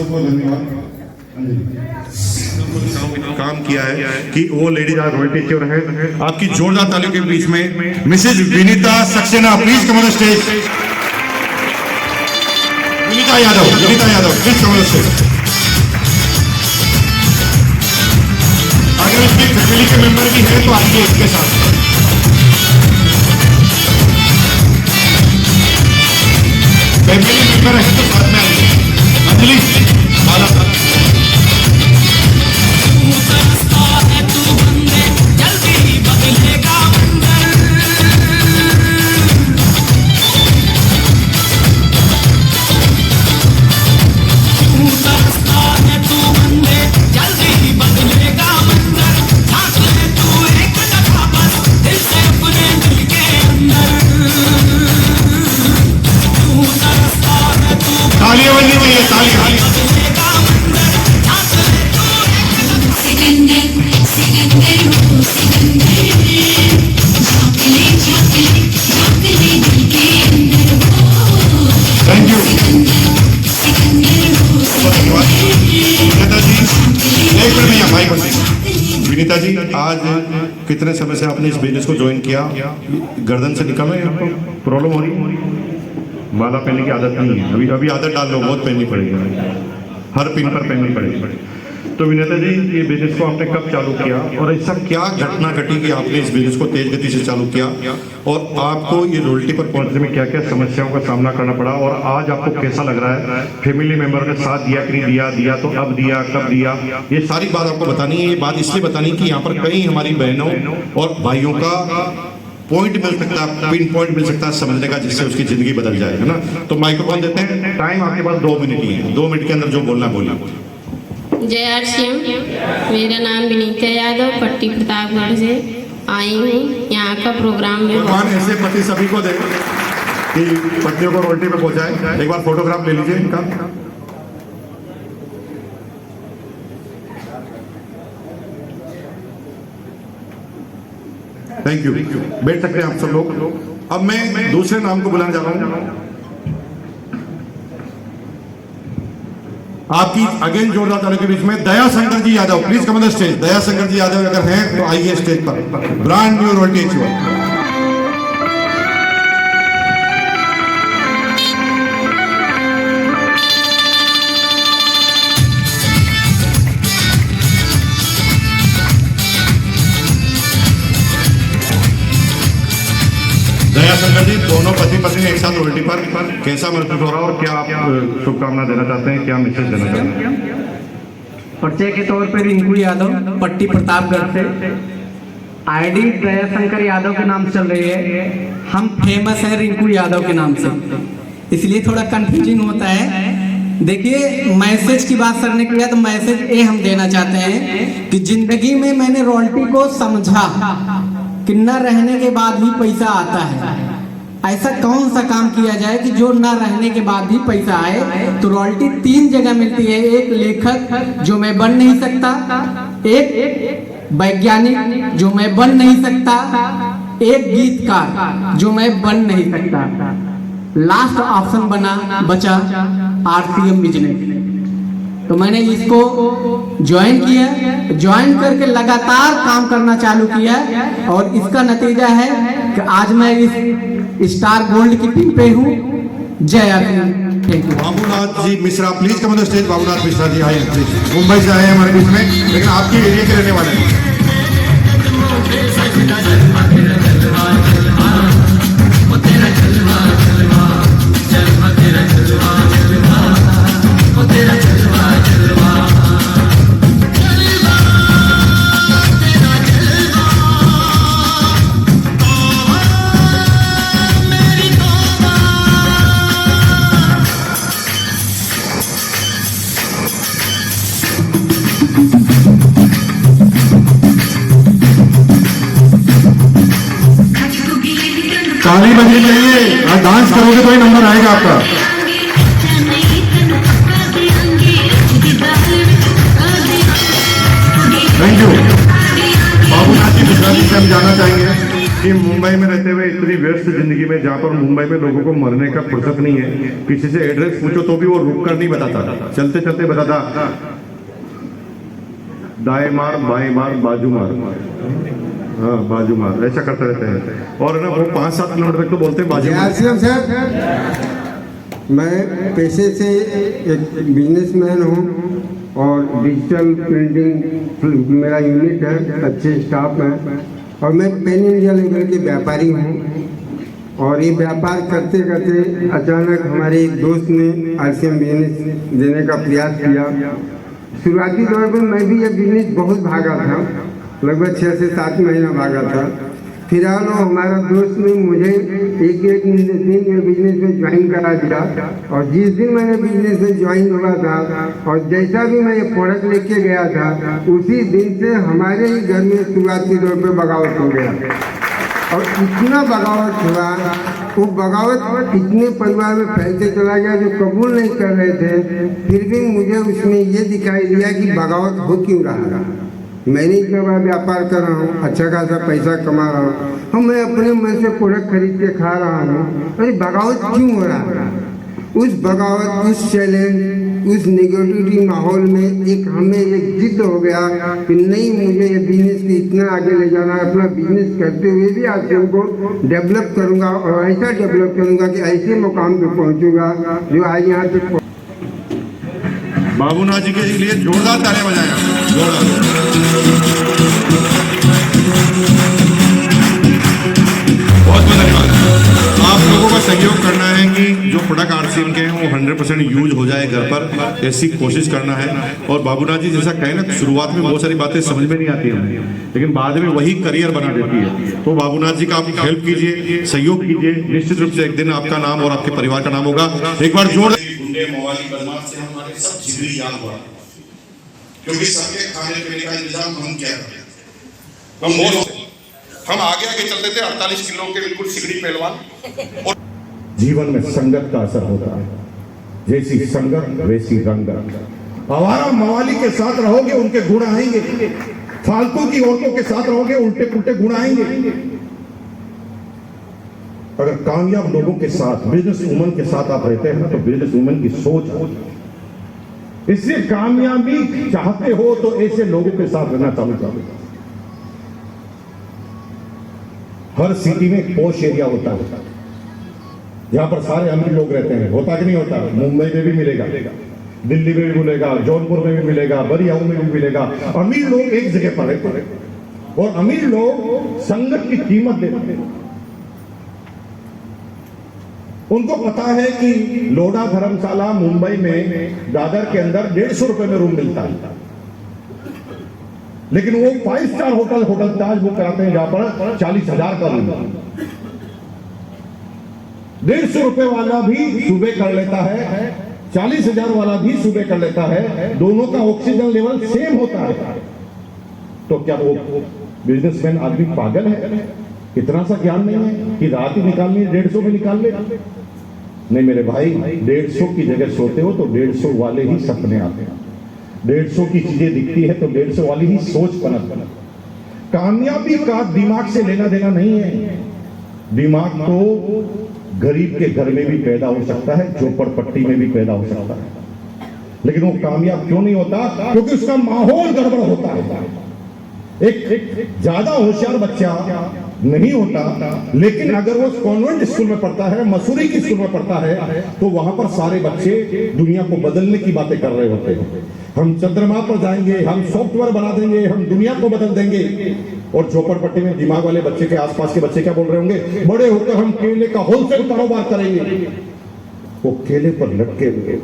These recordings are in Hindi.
बहुत धन्यवाद। काम किया है कि वो लेडीज आज रोयल्टी की ओर है। आपकी जोरदार तालियों के बीच में Mrs Vinita Saxena, please come on the stage. Vinita Yadav please come on the stage. अगर इसकी फैमिली के मेंबर भी है तो आइए इसके साथ। फैमिली मेंबर है तो साथ में आइए। अंजलि बाला तालियां बजनी चाहिए, तालियां। Thank you Vinita ji. आज कितने समय से आपने इस बिजनेस को ज्वाइन किया? गर्दन से निकल रहे हैं, आपको प्रॉब्लम हो रही है? माला पहनने की आदत नहीं है, अभी आदत डाल लो, बहुत पहननी पड़ेगी, हर पिन पर पहननी पड़ेगी। तो विनीता जी, ये बिजनेस को आपने कब चालू किया और ऐसा क्या घटना घटी कि आपने इस बिजनेस को तेज गति से चालू किया और आपको ये रॉयल्टी पर पहुंचने में क्या क्या समस्याओं का सामना करना पड़ा और आज आपको कैसा लग रहा है? फैमिली मेंबर ने साथ दिया कि नहीं दिया तो अब दिया, कब दिया? ये सारी बात आपको बतानी है। ये बात इसलिए बतानी कि यहाँ पर कई हमारी बहनों और भाइयों का पॉइंट मिल सकता है, पिन पॉइंट मिल सकता है समझने का, जिससे उसकी जिंदगी बदल जाए, है ना। तो माइक्रोफोन देते हैं, टाइम आपके पास 2 मिनट ही है, 2 मिनट के अंदर जो बोलना बोलिए। जय आरसीएम। मेरा नाम विनीता यादव, पट्टी प्रतापगढ़ से आई हूँ। यहाँ का प्रोग्राम में भगवान ऐसे पति सभी को दे कि पत्नियों को रॉयल्टी पे पहुंचाए। एक बार फोटोग्राफ ले लीजिए इनका। Thank you. बैठ सकते हैं आप सब लोग। अब मैं दूसरे नाम को बुलाने जा रहा हूं। आपकी अगेन जोरदार तालियों के बीच में Daya Shankar ji Yadav, please come on the stage. Daya Shankar ji Yadav अगर हैं तो आइए स्टेज पर। Brand new royalty achiever. Daya Shankar ji, दोनों पति पत्नी एक साथ रॉयल्टी पर कैसा महसूस हो रहा है और क्या आप शुभकामना देना चाहते हैं, क्या मैसेज देना चाहते हैं? परिचय के तौर पर रिंकू यादव, पट्टी प्रतापगढ़ से। आईडी दया शंकर यादव के नाम चल रही है। हम फेमस हैं रिंकू यादव के नाम से, इसलिए थोड़ा कंफ्यूजिंग होता है। देखिए, मैसेज की बात करने के लिए तो मैसेज ये हम देना चाहते हैं कि जिंदगी में मैंने रॉयल्टी को समझा कि न रहने के बाद भी पैसा आता है। ऐसा कौन सा काम किया जाए कि जो न रहने के बाद भी पैसा आए? तो रॉयल्टी 3 जगह मिलती है। एक लेखक जो मैं बन नहीं सकता, एक वैज्ञानिक जो मैं बन नहीं सकता, एक गीतकार जो मैं बन नहीं सकता। लास्ट ऑप्शन बचा आरसीएम बिजनेस। तो मैंने इसको ज्वाइन किया, ज्वाइन करके लगातार काम करना चालू किया और इसका नतीजा है कि आज मैं इस स्टार गोल्ड की टीम पे हूँ। जय RCM. Thank you. Babunath ji Mishra, please come on the stage. Babunath Mishra ji आए, प्लीज। मुंबई से आए हैं हमारे बीच में, लेकिन आपके एरिया के रहने वाले हैं। ताली बजनी चाहिए। आज डांस करोगे तो ही नंबर आएगा आपका। Thank you. बाबूनाथ जी मिश्रा जी से हम जानना चाहेंगे कि मुंबई में रहते हुए इतनी व्यस्त जिंदगी में, जहाँ पर मुंबई में लोगों को मरने का फुर्सत नहीं है, किसी से एड्रेस पूछो तो भी वो रुक कर नहीं बताता, चलते चलते बताता दाएं मार बाएं मार बाजू मार, हाँ बाजू मार, ऐसा करते रहते हैं। और ना वो 5-7 किलोमीटर तक तो बोलते हैं बाजू मार। साहब, मैं पेशे से एक बिजनेसमैन हूँ और डिजिटल प्रिंटिंग मेरा यूनिट है, अच्छे स्टाफ हैं और मैं पेन इंडिया लेकर के व्यापारी हूँ। और ये व्यापार करते करते अचानक हमारे एक दोस्त ने RCM बिजनेस देने का प्रयास किया। शुरुआती दौर पर मैं भी ये बिजनेस बहुत भागा था, लगभग 6 से 7 महीना भागा था। फिलहाल हमारा दोस्त ने मुझे एक दिन में बिजनेस में ज्वाइन करा दिया और जिस दिन मैंने बिजनेस में ज्वाइन हुआ था और जैसा भी मैं ये प्रोडक्ट लेके गया था, उसी दिन से हमारे ही घर में शुरुआती तौर पे बगावत हो गया और इतना बगावत हुआ, वो बगावत इतने परिवार में फैलते चला गया जो कबूल नहीं कर रहे थे। फिर भी मुझे उसमें ये दिखाई दिया कि बगावत हो क्यों रहा। मैंने इतना बड़ा व्यापार कर रहा हूँ, अच्छा खासा पैसा कमा रहा हूँ, हम मैं अपने मन से प्रोडक्ट खरीद के खा रहा हूँ, अरे बगावत क्यों हो रहा है। उस बगावत, उस चैलेंज, उस नेगेटिविटी माहौल में एक हमें एक जिद हो गया कि नहीं, मुझे ये बिजनेस को इतना आगे ले जाना है। अपना बिजनेस करते हुए भी RCM को डेवलप करूँगा और ऐसा डेवलप करूँगा कि ऐसे मुकाम पे पहुँचूँगा जो आज यहाँ तक। बाबूनाथ जी के लिए जोरदार तालियां बजाएं, जोरदार। बहुत बहुत धन्यवाद। आप लोगों का सहयोग करना है कि जो प्रोडक्ट RCM के हैं वो 100% यूज हो जाए घर पर, ऐसी कोशिश करना है। और बाबूनाथ जी जैसा कहे ना, शुरुआत में बहुत सारी बातें समझ में नहीं आती हैं, लेकिन बाद में वही करियर बना देती है। तो बाबूनाथ जी का आप हेल्प कीजिए, सहयोग कीजिए, निश्चित रूप से एक दिन आपका नाम और आपके परिवार का नाम होगा। एक बार जोर मवाली बदमाश से हमारे सब जिगरी याद हुआ, क्योंकि सबके खाने पीने का इंतजाम हम क्या करते, हम आगे आगे चलते थे 48 किलो के बिल्कुल सिगड़ी पहलवान। और जीवन में संगत का असर होता है, जैसी संगत वैसी रंगत। आवारा मवाली के साथ रहोगे उनके गुण आएंगे, फालतू की औरतों के साथ रहोगे उल्टे पुल्टे गुण आएंगे। अगर कामयाब लोगों के साथ, बिजनेस वुमन के साथ आप रहते हैं ना, तो बिजनेस वुमन की सोच होती। इसलिए कामयाबी चाहते हो तो ऐसे लोगों के साथ रहना चालू करो। हर सिटी में एक पॉश एरिया होता है जहां पर सारे अमीर लोग रहते हैं, होता कि नहीं होता। मुंबई में भी मिलेगा, दिल्ली में भी मिलेगा, जौनपुर में भी मिलेगा, बरियाऊ में भी मिलेगा। अमीर लोग एक जगह पर रहते हैं और अमीर लोग संगत की कीमत देते हैं। उनको पता है कि लोढ़ा धर्मशाला मुंबई में दादर के अंदर 150 रुपए में रूम मिलता है, लेकिन वो 5 स्टार होटल ताज बुक कराते हैं जहां पर 40,000 का रूम। 150 रुपए वाला भी सुबह कर लेता है, 40,000 वाला भी सुबह कर लेता है, दोनों का ऑक्सीजन लेवल सेम होता है। तो क्या वो बिजनेसमैन आदमी पागल है? इतना सा ज्ञान नहीं है कि रात ही निकालनी है 150 में निकाल ले? नहीं मेरे भाई, 150 की जगह सोते हो तो 150 वाले ही सपने आते हैं, 150 की चीजें दिखती है तो 150 वाली ही सोच पनपती। कामयाबी का दिमाग से लेना देना नहीं है। दिमाग तो गरीब के घर में भी पैदा हो सकता है, झोपड़पट्टी में भी पैदा हो सकता है, लेकिन वो कामयाब क्यों नहीं होता? क्योंकि उसका माहौल गड़बड़ होता है। एक ज्यादा होशियार बच्चा नहीं होता, लेकिन अगर वो कॉन्वेंट स्कूल में पढ़ता है, मसूरी की स्कूल में पढ़ता है, तो वहां पर सारे बच्चे दुनिया को बदलने की बातें कर रहे होते हैं। हम चंद्रमा पर जाएंगे, हम सॉफ्टवेयर बना देंगे, हम दुनिया को बदल देंगे। और झोपड़पट्टी में दिमाग वाले बच्चे के आसपास के बच्चे क्या बोल रहे होंगे? बड़े होकर हम केले का होलसेल कारोबार करेंगे। वो केले पर लटके हुए,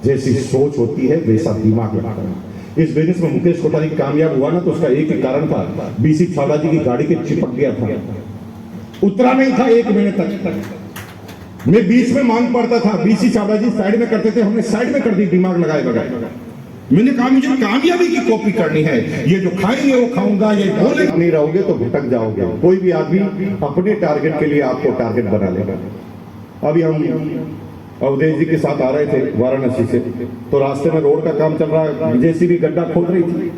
जैसी सोच होती है वैसा दिमाग लगता है। इस बिजनेस में मुकेश कोठारी कामयाब हुआ ना, तो उसका एक ही कारण था, BC छावड़ा जी की गाड़ी के चिपक गया था, उतरा नहीं था 1 महीने तक। मैं बीच में मांग पड़ता था, BC छावड़ा जी साइड में करते थे, हमने साइड में कर दी दिमाग लगाए बगैर। मैंने कहा मुझे कामयाबी की कॉपी करनी है, ये जो खाएंगे वो खाऊंगा, ये बोले नहीं रहोगे तो भटक जाओगे। कोई भी आदमी अपने टारगेट के लिए आपको टारगेट बना लेगा। अभी हम अवधेश जी के साथ आ रहे थे वाराणसी से, तो रास्ते में रोड का काम चल रहा है, जेसीबी गड्ढा खोद रही थी।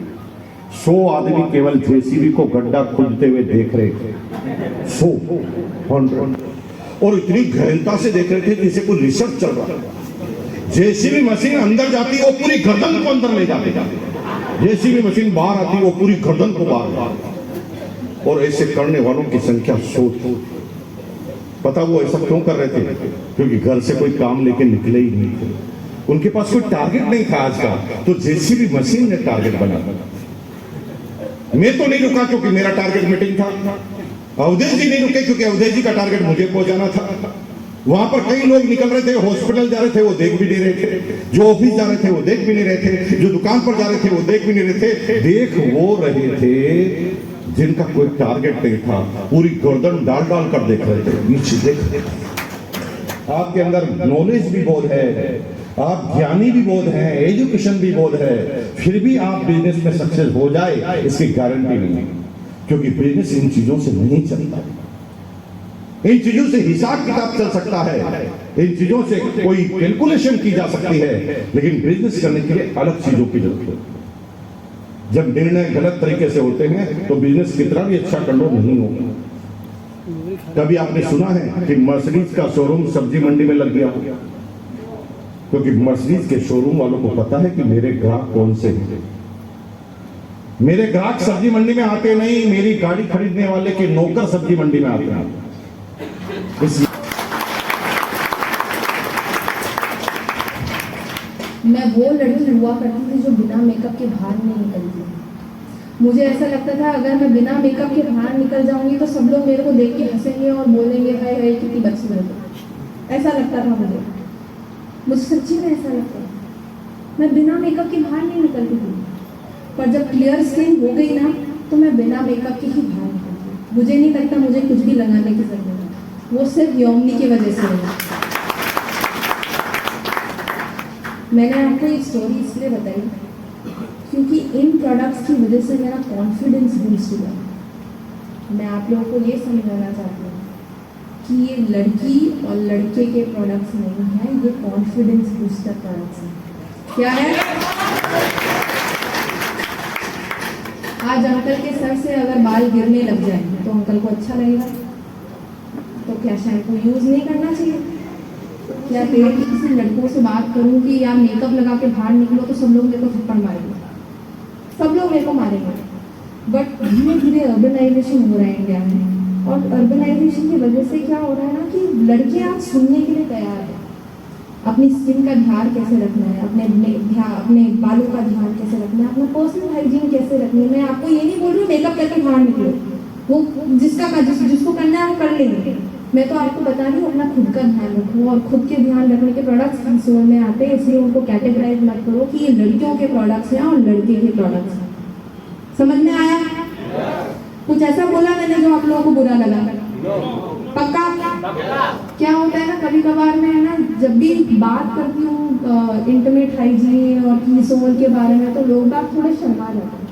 100 आदमी केवल जेसीबी को गड्ढा खोदते हुए देख रहे थे। 100 और इतनी गहनता से देख रहे थे जैसे कोई रिसर्च चल रहा है। जेसीबी मशीन अंदर जाती वो पूरी गर्दन को अंदर ले जाती, जेसीबी मशीन बाहर आती वो पूरी गर्दन को बाहर। और ऐसे करने वालों की संख्या 100 थी। पता वो ऐसा क्यों कर रहे थे? क्योंकि घर से कोई काम लेके निकले ही नहीं थे, उनके पास कोई टारगेट नहीं था आज का, तो जेसीबी मशीन ने टारगेट बना। मैं तो नहीं रुका क्योंकि मेरा टारगेट मीटिंग था। अवधेश जी नहीं रुके क्योंकि अवधेश जी का टारगेट मुझे पहुंचाना था। वहां पर कई लोग निकल रहे थे, हॉस्पिटल जा रहे थे वो देख भी नहीं रहे थे, जो ऑफिस जा रहे थे वो देख भी नहीं रहे थे, जो दुकान पर जा रहे थे वो देख भी नहीं रहे थे। देख वो रहे थे जिनका कोई टारगेट नहीं था, पूरी गर्दन डाल डाल कर देख रहे थे। नीचे देख, आपके अंदर नॉलेज भी बहुत है, आप ज्ञानी भी बहुत हैं, एजुकेशन भी बहुत है, फिर भी आप बिजनेस में सक्सेस हो जाए इसकी गारंटी नहीं है। क्योंकि बिजनेस इन चीजों से नहीं चलता। इन चीजों से हिसाब किताब चल सकता है, इन चीजों से कोई कैलकुलेशन की जा सकती है, लेकिन बिजनेस करने के लिए अलग चीजों की जरूरत है। जब निर्णय गलत तरीके से होते हैं तो बिजनेस कितना भी अच्छा कर लो नहीं होगा। कभी आपने सुना है कि मर्सिडीज का शोरूम सब्जी मंडी में लग गया? क्योंकि मर्सिडीज के शोरूम वालों को पता है कि मेरे ग्राहक कौन से हैं। मेरे ग्राहक सब्जी मंडी में आते नहीं, मेरी गाड़ी खरीदने वाले के नौकर सब्जी मंडी में आते हैं। मैं वो लड़की हुआ करती थी जो बिना मेकअप के बाहर नहीं निकलती। मुझे ऐसा लगता था अगर मैं बिना मेकअप के बाहर निकल जाऊंगी तो सब लोग मेरे को देख के हंसेंगे और बोलेंगे हाय हाय कितनी बदसूरत है। ऐसा लगता था मुझे सच्ची में ऐसा लगता था। मैं बिना मेकअप के बाहर नहीं निकलती थी, पर जब क्लियर स्किन हो गई ना तो मैं बिना मेकअप के ही बाहर निकलती। मुझे नहीं लगता मुझे कुछ भी लगाने की जरूरत है, वो सिर्फ योमनी की वजह से है। मैंने आपको ये स्टोरी इसलिए बताई क्योंकि इन प्रोडक्ट्स की वजह से मेरा कॉन्फिडेंस बूस्ट हुआ। मैं आप लोगों को ये समझाना चाहती हूँ कि ये लड़की और लड़के के प्रोडक्ट्स नहीं हैं, ये कॉन्फिडेंस बूस्टर प्रोडक्ट्स हैं। क्या है? आज अंकल के सर से अगर बाल गिरने लग जाए तो अंकल को अच्छा लगेगा? तो क्या शैम्पू यूज़ नहीं करना चाहिए? क्या पेड़ की किसी लड़कों से बात करूं कि यार मेकअप लगा के बाहर निकलो तो सब लोग मेरे को थप्पड़ मारेंगे, सब लोग मेरे को मारेंगे। बट धीरे धीरे अर्बनाइजेशन हो रहा है इंडिया में, और अर्बनाइजेशन की वजह से क्या हो रहा है ना कि लड़के आज सुनने के लिए तैयार हैं। अपनी स्किन का ध्यान कैसे रखना है, अपने बालों का ध्यान कैसे रखना है, अपना पर्सनल हाइजीन कैसे रखनी है। मैं आपको ये नहीं बोल रही हूँ मेकअप करके बाहर निकलो, वो जिसको करना है वो कर लेंगे। मैं तो आपको बता रही हूँ अपना खुद का ध्यान रखो, और खुद के ध्यान रखने के प्रोडक्ट्स कंज्यूमर में आते हैं, इसलिए उनको कैटेगराइज मत करो कि ये लड़कियों के प्रोडक्ट्स हैं और लड़के के प्रोडक्ट्स हैं। समझ में आया? कुछ ऐसा बोला मैंने जो आप लोगों को बुरा लगा? पक्का? क्या होता है ना कभी कभार में है ना, जब भी बात करती हूँ इंटीमेट हाइजीन और कीसोल के बारे में तो लोग बात थोड़े शर्मा जाते हैं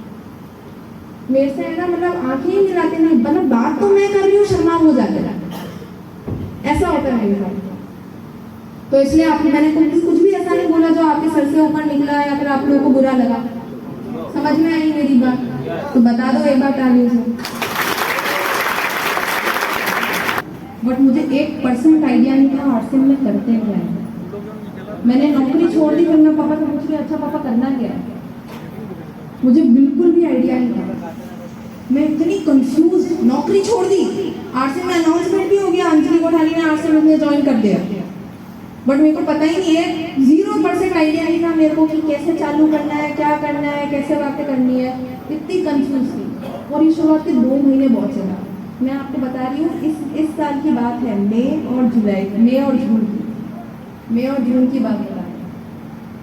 मेरे से, है ना, मतलब आंखें ही मिलाते नहीं, मतलब बात तो मैं कर रही हूँ शर्मा हो जाते हैं। ऐसा होता है मेरे साथ। तो इसलिए मैंने कुछ भी ऐसा नहीं बोला जो आपके सर से ऊपर निकला या फिर आप लोगों को बुरा लगा। समझ में आई मेरी बात? तो बता दो एक बार तालियों से। बट मुझे 1% आइडिया नहीं था आरसीएम में करते क्या है। मैंने नौकरी छोड़ दी, फिर मैं पापा से पूछ लिया अच्छा पापा करना क्या है। मुझे बिल्कुल भी आइडिया नहीं था, मैं इतनी कंफ्यूज। नौकरी छोड़ दी, आरसीएम में अनाउंसमेंट भी हो गया, अंजलि कोठारी ने आरसीएम में ज्वाइन कर दिया, बट मेरे को पता ही नहीं है, 0% आइडिया नहीं था मेरे को कि कैसे चालू करना है, क्या करना है, कैसे बातें करनी है। इतनी कंफ्यूज थी। और ये शुरुआत के 2 महीने बहुत चला। मैं आपको बता रही हूँ इस साल की बात है, मई और जून की बात बता रही हूँ।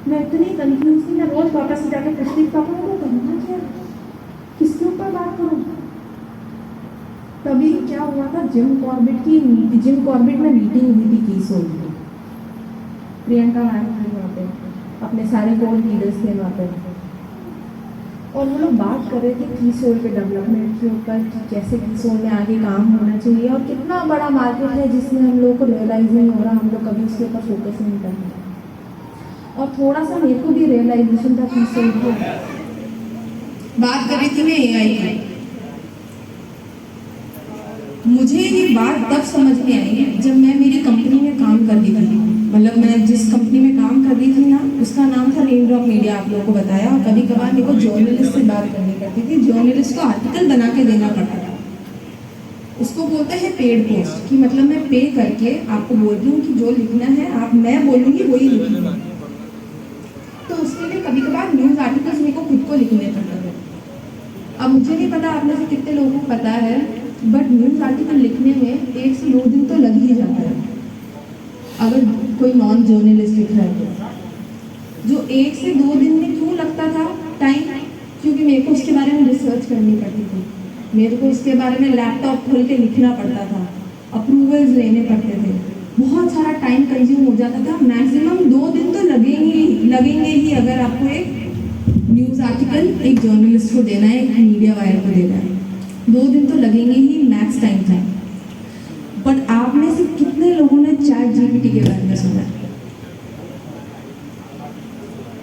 मैं इतनी कंफ्यूज थी, मैं रोज पापा से जाकर पूछती पापा को करना क्या, किसके ऊपर बात करूँ। तभी क्या हुआ था, जिम कॉर्बेट में मीटिंग हुई थी कीसोल की। प्रियंका मैम थी वहाँ पे, अपने सारे बोर्ड लीडर्स थे वहाँ पे, और वो लोग बात कर रहे थे कीसोल के डेवलपमेंट के ऊपर कि कैसे कीसोल में आगे काम होना चाहिए और कितना बड़ा मार्केट है जिसमें हम लोगों को रियलाइज नहीं हो रहा, हम लोग कभी उसके ऊपर फोकस नहीं कर रहे। और थोड़ा सा मेरे को भी रियलाइजेशन था कीसोल को बात कर रही थी मैं एआई की। मुझे ये बात तब समझ में आई जब मैं मेरी कंपनी में काम कर रही थी। मतलब मैं जिस कंपनी में काम कर रही थी ना, उसका नाम था रेनड्रॉप मीडिया, आप लोगों को बताया। और कभी कभार मेरे को जर्नलिस्ट से बात करनी पड़ती थी, जर्नलिस्ट को आर्टिकल बना के देना पड़ता था। उसको बोलते हैं पेड पोस्ट, कि मतलब मैं पे करके आपको बोल रही हूँ कि जो लिखना है आप, मैं बोलूँगी वही लिखना। तो उसके लिए कभी कभार न्यूज़ आर्टिकल्स मेरे को खुद को लिखने पड़ते थे। अब मुझे नहीं पता आप में से कितने लोगों को पता है, बट न्यूज़ आर्टिकल लिखने में 1 से 2 दिन तो लग ही जाता है, अगर कोई नॉन जर्नलिस्ट लिख रहा है तो। जो 1 से 2 दिन में क्यों लगता था टाइम, क्योंकि मेरे को उसके बारे में रिसर्च करनी पड़ती थी, मेरे को उसके बारे में लैपटॉप खोल के लिखना पड़ता था, अप्रूवल्स लेने पड़ते थे, बहुत सारा टाइम कंज्यूम हो जाता था। मैक्सिमम 2 दिन तो लगेंगे ही अगर आपको एक न्यूज़ आर्टिकल एक जर्नलिस्ट को देना है, एक मीडिया वायर को देना है, 2 दिन तो लगेंगे ही, मैक्स टाइम था। बट आप में से कितने लोगों ने चैट जीपीटी के बारे में सुना है?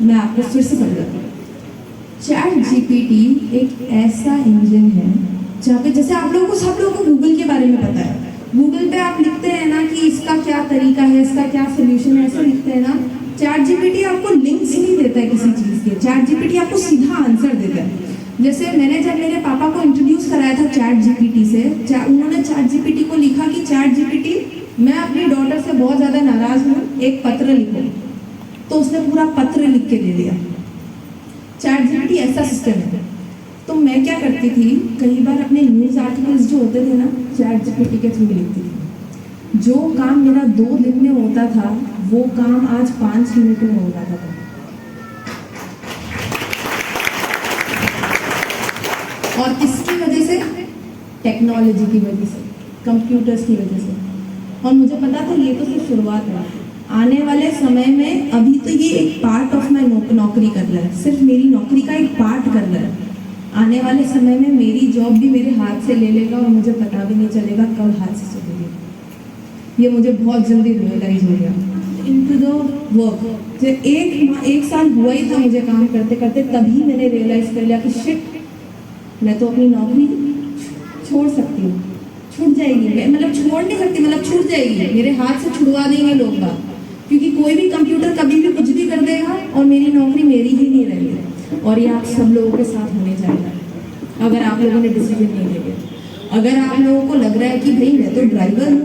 मैं आपको फिर से समझाती हूँ। चैट जीपीटी एक ऐसा इंजन है जहाँ पे, जैसे आप लोगों को, सब लोगों को गूगल के बारे में पता है, गूगल पे आप लिखते हैं ना कि इसका क्या तरीका है, इसका क्या सोल्यूशन है, ऐसे लिखते हैं ना। चैट जीपीटी आपको लिंक्स नहीं देता है किसी चीज़ के, चैट जीपीटी आपको सीधा आंसर देता है। जैसे मैंने जब मेरे पापा को इंट्रोड्यूस कराया था चैट जीपीटी से, उन्होंने चैट जीपीटी को लिखा कि चैट जीपीटी, मैं अपनी डॉटर से बहुत ज़्यादा नाराज़ हूँ, एक पत्र लिखो। तो उसने पूरा पत्र लिख के दे दिया। चैट जीपीटी ऐसा सिस्टम है। तो मैं क्या करती थी, कई बार अपने न्यूज़ आर्टिकल्स जो होते थे ना, चैट जीपीटी के थ्रू लिखती थी। जो काम मेरा 2 दिन में होता था, वो काम आज 5 मिनट में हो जाता था। और किसकी वजह से? टेक्नोलॉजी की वजह से, कंप्यूटर्स की वजह से। और मुझे पता था ये तो सिर्फ शुरुआत है, आने वाले समय में, अभी तो ये एक पार्ट ऑफ माई नौकरी कर रहा है, सिर्फ मेरी नौकरी का एक पार्ट कर रहा है। आने वाले समय में मेरी जॉब भी मेरे हाथ से ले लेगा और मुझे पता भी नहीं चलेगा कब हाथ से चली गई। ये मुझे बहुत जल्दी रियलाइज हो गया। इनटू द वर्क, जो एक साल हुआ ही था मुझे काम करते करते, तभी मैंने रियलाइज कर लिया कि शिट, मैं तो अपनी नौकरी छोड़ सकती हूँ, छूट जाएगी। मतलब छोड़ नहीं सकती, मतलब छूट जाएगी, मेरे हाथ से छुड़वा देंगे लोग बात, क्योंकि कोई भी कंप्यूटर कभी भी कुछ भी कर देगा और मेरी नौकरी मेरी ही नहीं रहेगी। और ये आप सब लोगों के साथ होने जाएगा अगर आप लोगों ने डिसीजन नहीं लिया। अगर आप लोगों को लग रहा है कि भाई मैं तो ड्राइवर हूँ,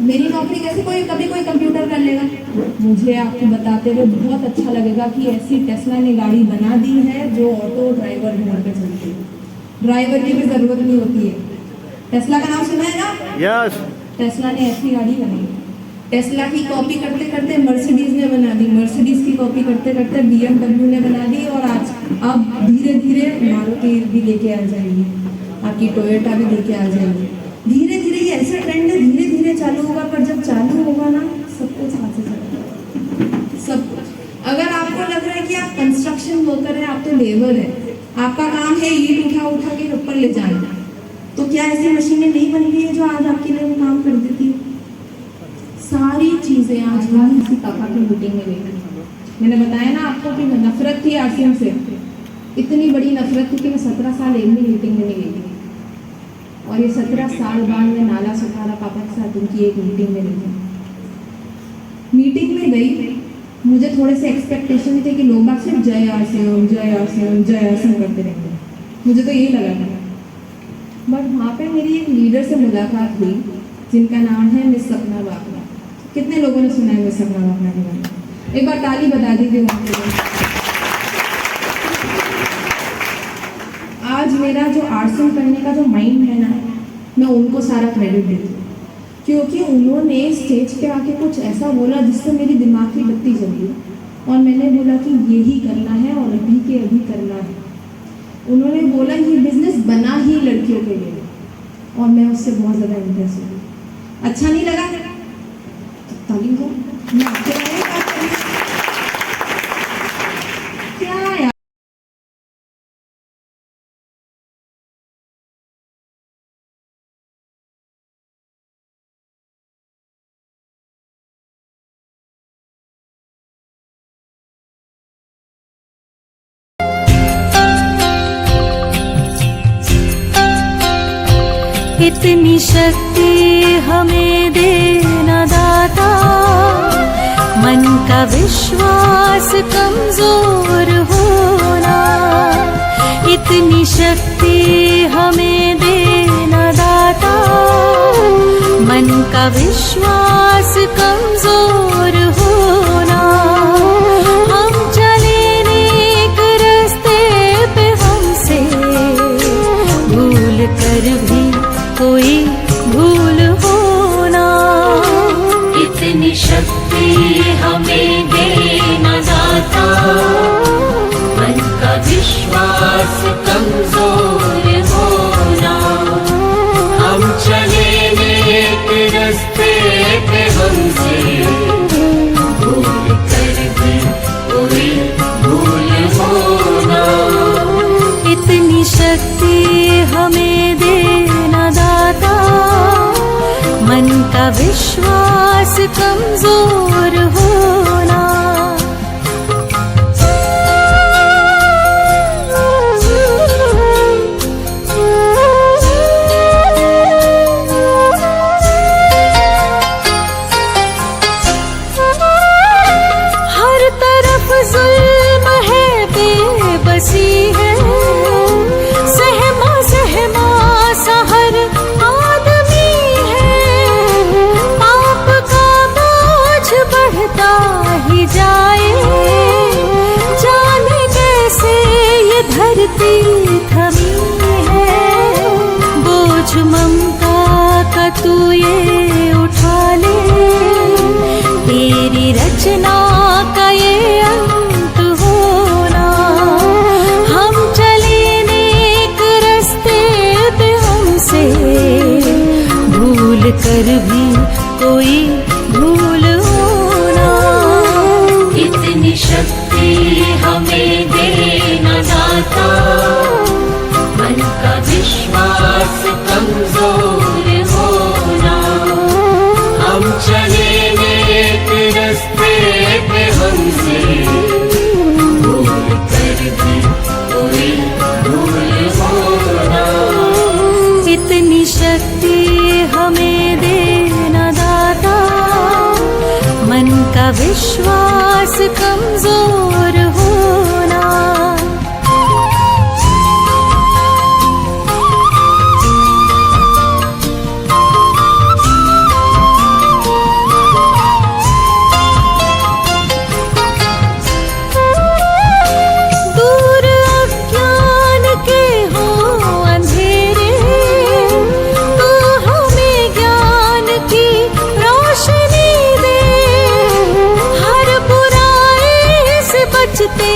मेरी नौकरी कैसे कभी कोई कंप्यूटर कर लेगा, मुझे आपको बताते हुए बहुत अच्छा लगेगा कि ऐसी टेस्ला ने गाड़ी बना दी है जो ऑटो ड्राइवर मोड पे चलती है, ड्राइवर की भी ज़रूरत नहीं होती है। टेस्ला का नाम सुना है ना? यस। टेस्ला ने ऐसी गाड़ी बनाई। टेस्ला की कॉपी करते करते मर्सिडीज ने बना दी, मर्सिडीज की कॉपी करते करते BMW ने बना दी, और अब धीरे धीरे मारुति भी लेके आ जाएगी, आपकी टोयोटा भी लेके आ जाएगी। धीरे धीरे ये ऐसा ट्रेंड है, धीरे धीरे चालू होगा, पर जब चालू होगा ना, सब कुछ हाथ से चलेगा, सब कुछ। अगर आपको लग रहा है कि आप कंस्ट्रक्शन वर्कर हैं, आप तो लेबर है, आपका काम है ईंट उठा उठा के ऊपर ले जाना, तो क्या ऐसी मशीनें नहीं बन गई है जो आज आपके लिए वो काम कर देती है? सारी चीज़ें आज हम किसी पापा की मीटिंग में गई, मैंने बताया ना आपको कि नफरत थी आरसीएम से, इतनी बड़ी नफरत थी कि मैं 17 साल एक भी मीटिंग में नहीं गई थी, और ये 17 साल बाद मैं नाला सुखारा पापा के साथ उनकी एक मीटिंग में गई। मीटिंग में गई, मुझे थोड़े से एक्सपेक्टेशन थे कि लोग बात सिर्फ जय आरसीएम जय आरसीएम जय आरसीएम करते रहेंगे, मुझे तो यही लगा था। बट वहाँ पे मेरी एक लीडर से मुलाकात हुई जिनका नाम है मिस सपना बाकला। कितने लोगों ने सुना है मिस सपना बाकला के बारे में? एक बार ताली बता दीजिए वहाँ पे। आज मेरा जो आरसीएम करने का जो माइंड है ना, मैं उनको सारा क्रेडिट देती हूँ, क्योंकि उन्होंने स्टेज पे आके कुछ ऐसा बोला जिससे मेरी दिमाग की बत्ती जली, और मैंने बोला कि यही करना है और अभी के अभी करना है। उन्होंने बोला ये बिजनेस बना ही लड़कियों के लिए, और मैं उससे बहुत ज़्यादा इंप्रेस हुई। अच्छा नहीं लगा तो ताली दो, मैं आपके बारे में बात कर रही हूँ। क्या यार, इतनी शक्ति हमें देना दाता, मन का विश्वास कमजोर होना। इतनी शक्ति हमें देना दाता, मन का विश्वास कमजोर होना। हम चले नेक रास्ते पे, हमसे भूल कर भी कोई भूल होना। इतनी शक्ति हमें देना दाता, मन का विश्वास कमजोर होना। हम चले नेक रास्ते पे, हमसे भूल कर भी कोई भूल होना। इतनी शक्ति हमें देना दाता, मन का विश्वास कमजोर होना। हर तरफ जुल्म है, बेबसी है, सहमा सहमा सा हर आदमी है। पाप का बोझ बढ़ता ही जाए, जाने कैसे ये धरती थमी है। बोझ ममता का तू ये उठा ले, तेरी रचना का ये अंत होना। हम चले नेक रास्ते पे, हमसे भूल कर भी कोई भूल होना। इतनी शक्ति हमें देना दाता, मन का विश्वास कमजोर होना। हम चले नेक रास्ते पे, हमसे भूल कर भी कोई भूल होना। इतनी शक्ति हमें देना दाता, मन का विश्वास कमजोर होना। दूर अज्ञान के हो अंधेरे, तू हमें ज्ञान की रोशनी दे। हर बुराई से बचते